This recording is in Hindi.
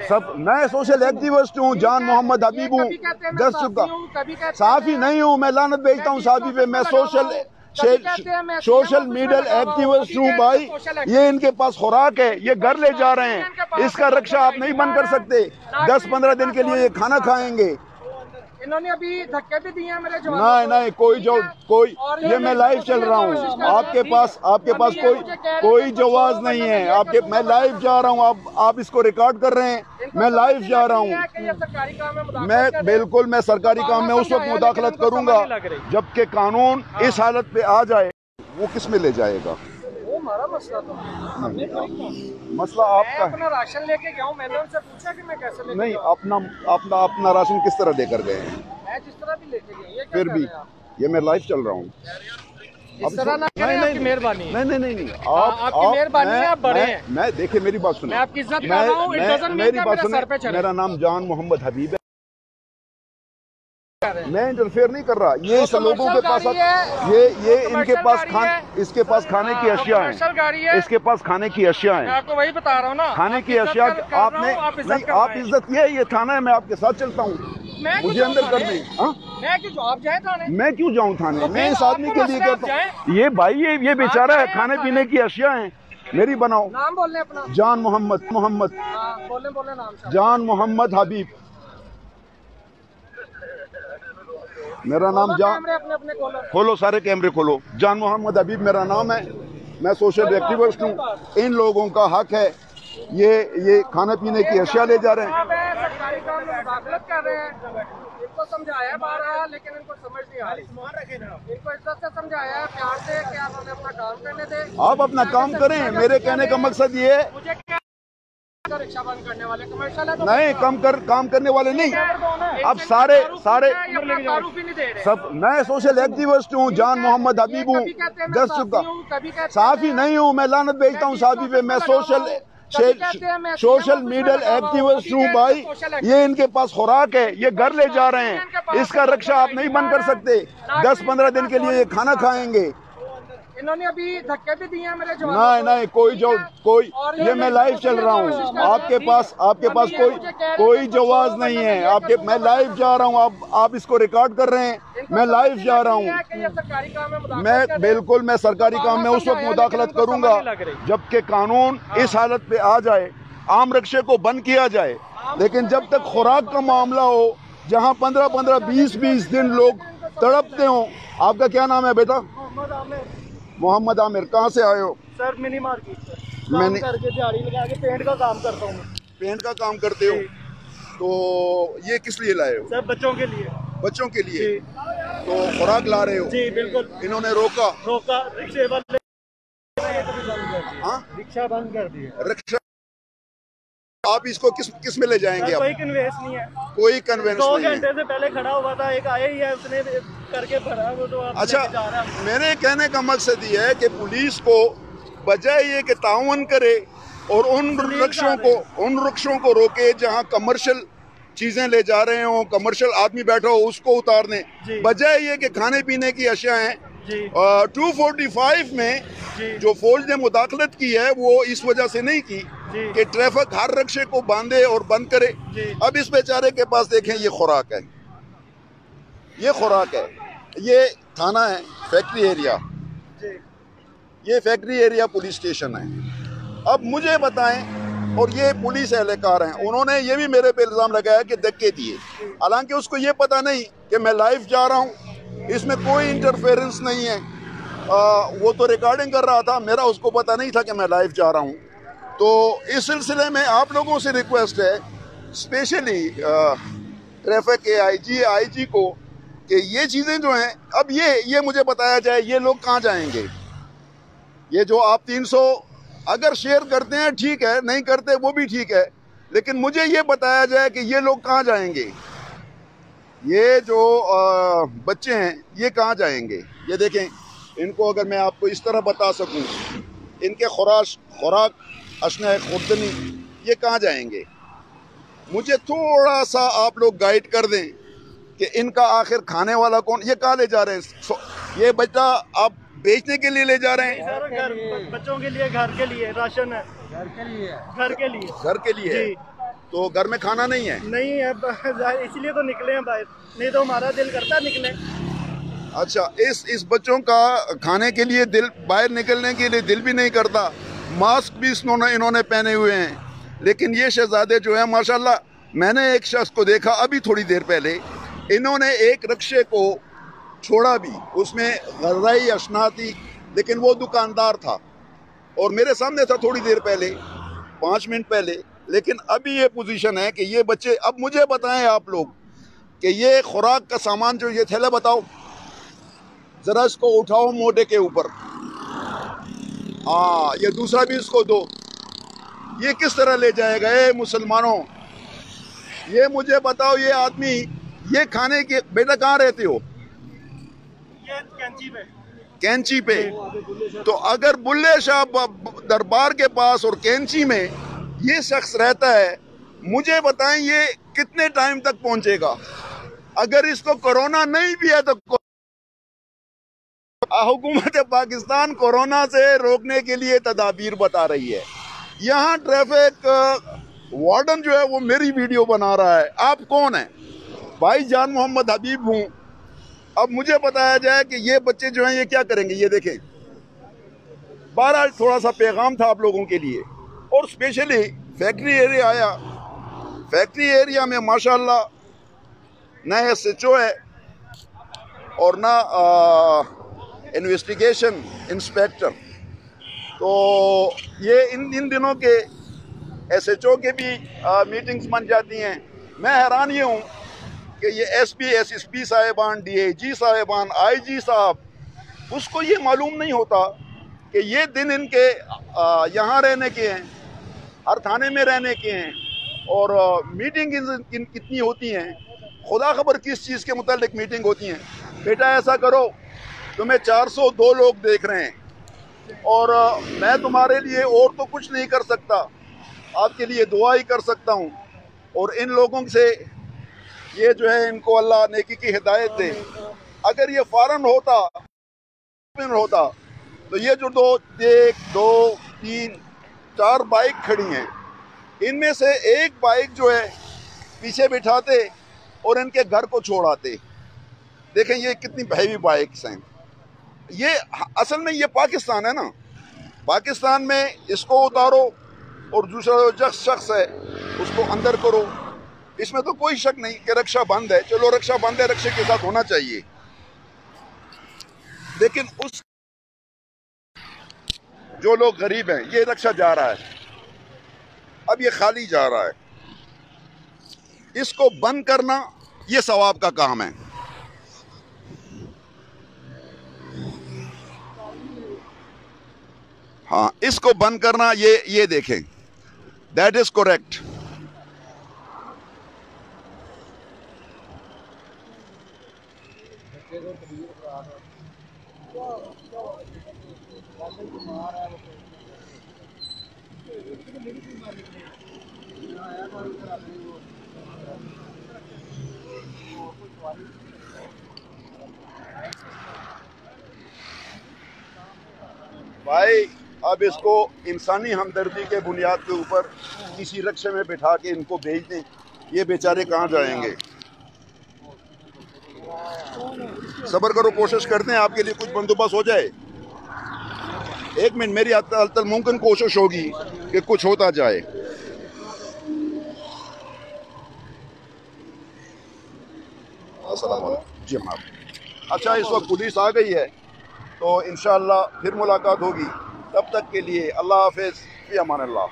सब मैं सोशल एक्टिविस्ट हूँ, जान मोहम्मद हबीब हूँ, 10 चुका साफी नहीं हूँ, मैं लानत भेजता हूँ साफी पे। मैं सोशल मीडिया एक्टिविस्ट हूँ भाई। ये इनके पास खुराक है, ये घर ले जा रहे हैं, इसका रक्षा आप नहीं बंद कर सकते। 10-15 दिन के लिए ये खाना खाएंगे। इन्होंने अभी धक्के भी दिए हैं मेरे जवानों को। नहीं, ये मैं लाइव चल रहा हूँ, आपके पास कोई जवाब नहीं है। मैं लाइव जा रहा हूँ, आप इसको रिकॉर्ड कर रहे हैं, मैं लाइव जा रहा हूँ। मैं सरकारी काम में उस वक्त मुदाखलत करूंगा जबकि कानून इस हालत पे आ जाए। वो किस में ले जाएगा? हमारा मसला तो मसला आपका है। अपना राशन लेके गया हूं, मैंने उनसे पूछा कि मैं कैसे लेके नहीं, अपना राशन किस तरह लेकर गए हैं? मैं जिस तरह भी लेके गया, ये फिर भी ये मैं लाइव चल रहा हूँ। इस तरह ना करें, आपकी मेहरबानी। नहीं, आपकी मेहरबानी है, आप बड़े हैं। मैं देखिए मेरी बात सुनिए, मैं आपकी इज्जत कर रहा हूं, इट डजंट मीन कि मेरे सर पे चढ़े। मेरा नाम जान मोहम्मद हबीब है, मैं इंटरफेयर नहीं कर रहा। ये इस लोगों के पास ये इनके पास इसके पास खाने की अशिया है, इसके पास खाने की अशिया है। मैं आपको वही बता रहा हूँ ना, खाने की अशिया। आप इज्जत ये थाना है, मैं आपके साथ चलता हूँ, मुझे अंदर कर दें। मैं क्यों आप जाए थाने? मैं क्यों जाऊँ थाने? मैं इस आदमी के लिए कहता हूँ, ये भाई ये बेचारा है, खाने पीने की अशिया है, मेरी बनाओ। नाम बोलने अपना। जान मोहम्मद बोले नाम। जान मोहम्मद हबीब मेरा नाम। अपने खोलो सारे कैमरे खोलो। जान मोहम्मद हबीब मेरा नाम है, मैं सोशल एक्टिविस्ट हूँ। इन लोगों का हक है, ये खाने पीने की अशिया ले जा रहे हैं। सरकारी काम में मुदाखलत कर रहे हैं, इनको समझाया बारहा, लेकिन इनको समझ नहीं आ रही। इनको इज्जत से समझाया, प्यार से कि आप हमें अपना काम करने दें। आप अपना काम करें, मेरे कहने का मकसद ये है। रिक्शा बंद करने वाले कमर्शियल है तो नहीं, काम करने वाले नहीं। अब सारे सब मैं सोशल एक्टिविस्ट हूँ, जान मोहम्मद हबीब हूँ, 10 चुका साफी नहीं हूँ, मैं लानत भेजता हूँ साफी पे। मैं सोशल मीडिया एक्टिविस्ट हूँ भाई। ये इनके पास खुराक है, ये घर ले जा रहे हैं, इसका रक्षा आप नहीं बंद कर सकते। 10-15 दिन के लिए ये खाना खाएंगे। इन्होंने अभी धक्के भी दिए हैं मेरे जवानों को। नहीं, ये मैं लाइव चल रहा हूँ, आपके पास कोई जवाब नहीं है। मैं लाइव जा रहा हूँ, आप इसको रिकॉर्ड कर रहे हैं, मैं लाइव जा रहा हूँ। मैं सरकारी काम में उस वक्त मुदाखलत करूंगा जबकि कानून इस हालत पे आ जाए, आम रक्षे को बंद किया जाए। लेकिन जब तक खुराक का मामला हो, जहाँ 15-15, 20-20 दिन लोग तड़पते हो। आपका क्या नाम है बेटा? मोहम्मद आमिर। कहाँ से आए हो? सर मिनी मार्केट से। मैंने करके दिहाड़ी लगा के पेंट का काम करता हूँ। पेंट का काम करते हो? तो ये किस लिए लाए हो? सर बच्चों के लिए। बच्चों के लिए? तो खुराक ला रहे हो? जी बिल्कुल। इन्होंने रोका रिक्शा बंद कर दी। रिक्शा आप इसको किस में ले जाएंगे? कोई कन्वेंस नहीं है, कोई कन्वेंस नहीं है। 2 घंटे से पहले खड़ा हुआ था, एक आया ही है, उसने करके भरा वो तो आप अच्छा, मेरे कहने का मकसद ये है कि पुलिस को बजाय ये कि ताउन करे और उन रिक्शों को रोके जहां कमर्शियल चीजें ले जा रहे हो, कमर्शियल आदमी बैठा हो, उसको उतारने, बजाय ये कि खाने पीने की अशिया हैं। 245 में जो फौज ने मुदाखलत की है वो इस वजह से नहीं की कि ट्रैफिक हर रिक्शे को बांधे और बंद करे। अब इस बेचारे के पास देखें, ये खुराक है, ये थाना है, फैक्ट्री एरिया, ये फैक्ट्री एरिया पुलिस स्टेशन है। अब मुझे बताएं, और ये पुलिस एहलकार हैं, उन्होंने ये भी मेरे पे इल्ज़ाम लगाया कि धक्के दिए, हालांकि उसको ये पता नहीं कि मैं लाइव जा रहा हूँ, इसमें कोई इंटरफेरेंस नहीं है। वो तो रिकॉर्डिंग कर रहा था, मेरा उसको पता नहीं था कि मैं लाइव जा रहा हूँ। तो इस सिलसिले में आप लोगों से रिक्वेस्ट है, स्पेशली ट्रैफिक के आईजी को, कि ये चीज़ें जो हैं, अब ये मुझे बताया जाए ये लोग कहाँ जाएंगे। ये जो आप 300 अगर शेयर करते हैं ठीक है, नहीं करते वो भी ठीक है, लेकिन मुझे ये बताया जाए कि ये लोग कहाँ जाएंगे, ये जो बच्चे हैं ये कहाँ जाएंगे। ये देखें, इनको अगर मैं आपको इस तरह बता सकूं, इनके खुराक अशना खुर्दनी, ये कहाँ जाएंगे। मुझे थोड़ा सा आप लोग गाइड कर दें कि इनका आखिर खाने वाला कौन, ये कहाँ ले जा रहे हैं। ये बच्चा आप बेचने के लिए ले जा रहे हैं? बच्चों के लिए, घर के लिए राशन है, घर के लिए है। तो घर में खाना नहीं है? नहीं है, इसलिए तो निकले हैं बाहर, नहीं तो हमारा दिल करता निकले। अच्छा, इस बच्चों का खाने के लिए दिल, बाहर निकलने के लिए दिल भी नहीं करता। मास्क भी इन्होंने पहने हुए हैं, लेकिन ये शहजादे जो है माशाल्लाह, मैंने एक शख्स को देखा अभी थोड़ी देर पहले, इन्होंने एक रिक्शे को छोड़ा भी, उसमें ग़िज़ाई अशना थी, लेकिन वो दुकानदार था और मेरे सामने था थोड़ी देर पहले, 5 मिनट पहले। लेकिन अभी ये पोजीशन है कि ये बच्चे, अब मुझे बताएं आप लोग कि ये खुराक का सामान जो ये थैला, बताओ ज़रा इसको उठाओ मोटे के ऊपर, हाँ ये दूसरा भी इसको दो, ये किस तरह ले जाएगा? ये मुसलमानों, ये मुझे बताओ, ये आदमी ये खाने के, बेटा कहाँ रहते हो? ये कैंची पे। कैंची पे। तो अगर बुल्ले शाह दरबार के पास और कैंची में ये शख्स रहता है, मुझे बताएं ये कितने टाइम तक पहुंचेगा? अगर इसको कोरोना नहीं भी है तो हुकूमत पाकिस्तान कोरोना से रोकने के लिए तदाबीर बता रही है। यहाँ ट्रैफिक वार्डन जो है वो मेरी वीडियो बना रहा है। आप कौन हैं? भाई जान मोहम्मद हबीब हूँ। अब मुझे बताया जाए कि ये बच्चे जो हैं ये क्या करेंगे। ये देखें, बहरहाल थोड़ा सा पैगाम था आप लोगों के लिए। और स्पेशली फैक्ट्री एरिया आया, फैक्ट्री एरिया में माशाल्लाह ना SHO है और ना इन्वेस्टिगेशन इंस्पेक्टर। तो ये इन दिनों के SHO के भी मीटिंग्स बन जाती हैं। मैं हैरान ये हूँ कि ये SP SSP साहिबान, DIG साहिबान, IG साहब, उसको ये मालूम नहीं होता कि ये दिन इनके यहाँ रहने के हैं, हर थाने में रहने के हैं, और मीटिंग कितनी होती हैं, खुदा खबर किस चीज़ के मुतालिक मीटिंग होती हैं। बेटा ऐसा करो, तुम्हें 402 लोग देख रहे हैं और मैं तुम्हारे लिए और तो कुछ नहीं कर सकता, आपके लिए दुआ ही कर सकता हूँ। और इन लोगों से ये जो है, इनको अल्लाह नेकी की हिदायत दे। अगर ये फौरन होता तो ये जो 1 2 3 4 बाइक खड़ी हैं, इनमें से एक बाइक जो है पीछे बिठाते और इनके घर को छोड़ाते। देखें ये कितनी हैवी बाइक्स हैं। ये असल में ये पाकिस्तान है ना, पाकिस्तान में इसको उतारो और दूसरा जो शख्स है उसको अंदर करो। इसमें तो कोई शक नहीं कि रक्षा बंद है। चलो रक्षा बंद है, रक्षे के साथ होना चाहिए, लेकिन उस जो लोग गरीब हैं, ये रक्षा जा रहा है, अब ये खाली जा रहा है, इसको बंद करना ये सवाब का काम है। हाँ, इसको बंद करना, ये देखें, दैट इज करेक्ट। भाई अब इसको इंसानी हमदर्दी के बुनियाद के ऊपर किसी रिक्शे में बिठा के इनको भेज दें। ये बेचारे कहाँ जाएंगे? सब्र करो, कोशिश करते हैं आपके लिए कुछ बंदोबस्त हो जाए। 1 मिनट, मेरी मुमकिन कोशिश होगी कि कुछ होता जाए। जी हाँ, अच्छा इस वक्त पुलिस आ गई है, तो इंशाअल्लाह फिर मुलाकात होगी। तब तक के लिए अल्लाह हाफिज़, फ़ी अमान अल्लाह।